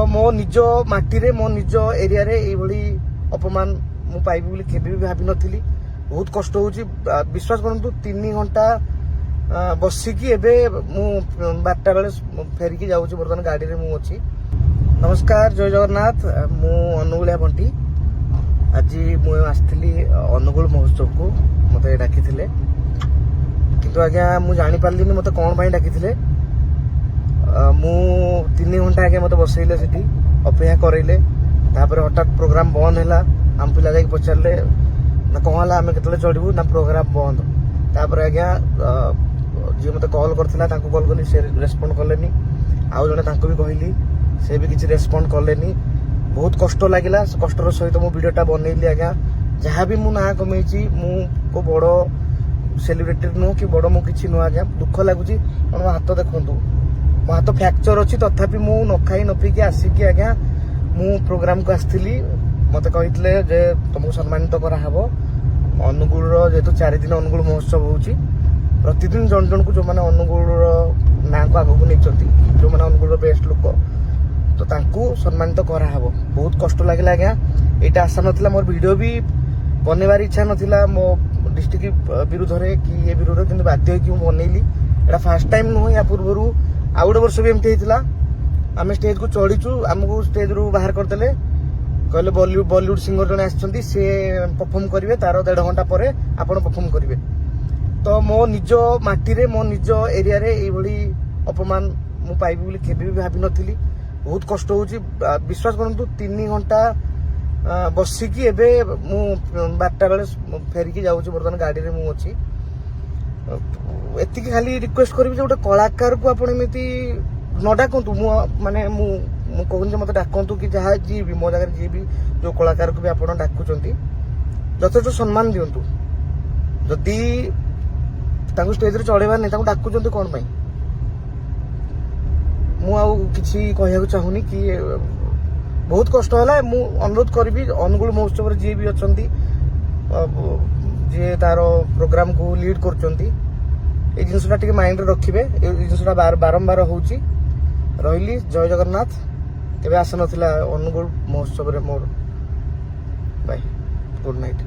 मो निज माटी मो निज एरिया रे एभली अपमान मु पाइबी बोली केबे भी भाबी नथिली। बहुत कष्ट होउची विश्वास करंतु 3 घंटा बसिकी एबे मु 12टा बेले फेरिकी जाउची बर्तमान गाड़ी रे मु अछि। नमस्कार जय जगन्नाथ मु अनुगुलिया बंटी आज मु आसली अनुगुल महोत्सव को मते डाकिथिले किंतु आज्ञा मु जानि पारलिनी मते कोन भाई डाकिथिले। मु 3 घंटा आगे मते बसैले सेठी अपेक्षा करैले तापर हठात प्रोग्राम बंद हैला। हम पिला जाई पचारले ना कहला आमे केतले चढ़बू ना प्रोग्राम बंद तापर आज्ञा जे मते कॉल करथिला ताको कॉल करली से रेस्पोंड करलेनी आउ जने ताको भी कहली से भी किसी रेस्पोंड करलेनी। बहुत कष्ट लागिला कष्टर सहित मो वीडियोटा बनैली आज्ञा जहाँ भी मु ना कमेची मु को बड़ सेलिब्रिटी नु कि बड़ मु किछि नु आज्ञा दुख लागुची। मो हाथ देखंतु मो हाथ फ्रैक्चर अछि तथापि मु न खाई न पीके आसिकी आज्ञा मु प्रोग्राम को आस्थिली। मते कहितले जे तुमको सम्मानित करा हबो अनुगुल रो जेतु 4 दिन अनुगुल महोत्सव होउची प्रतिदिन जन जन को जो माने अनुगुल रो ना को आगु नै चंती जो माने अनुगुल रो बेस्ट लोक तो तांकू सम्मानित करा हबो। बहुत कष्ट लागिला आज्ञा एटा आशा नथिला मोर वीडियो भी बनेबार इच्छा नथिला मो डिस्ट्रिक्ट विरुद्ध रे कि ए विरुद्ध किंतु बाध्य कि मु बनेली। एटा फर्स्ट टाइम नु या पूर्वरु आउडे वर्ष भी एमती हेतिला आमे स्टेज को चढ़ीचु हमको स्टेज रु बाहर कर देले कहले बॉलीवुड सिंगर जने आछंती से परफॉर्म करिवे तार 1.5 घंटा परे आपण परफॉर्म करिवे। तो मो निज माटी रे मो निज एरिया रे ए भली अपमान मु पाइबी बोली केबे भी भाबी नथिली। बहुत कष्ट होउची विश्वास करंतु 3 घंटा बसिकी एबे मु 12टा बेले फेरिकी जाउची बर्तमान गाड़ी रे मु अछि। एति खाली रिक्वेस्ट करबी जे गोटे कलाकार को आपण एमिति न डाकंतु मु माने मु कहून जे मते डाकंतु कि जहा जी भी मो जगह जी भी जो कलाकार को भी आपण डाकुचंती जथेष्ट सम्मान दियंतु। जदि तांको स्टेज रे चढ़ेबा नै तांको डाकुचंती कोन पई मु आउ किछि कहिया को चाहुनी कि बहुत कष्ट होला। मु अनुरोध करबी अनुगुल महोत्सव रे जी भी अछंती जे तारो प्रोग्राम को लीड करचंती ए जिनसटा टिके माइंड रे रखिबे। ए जिनसटा बारंबार होउची रहिली। जय जगन्नाथ केबे आस नथिला अनुगुल महोत्सव रे मोर बाय गुड नाइट।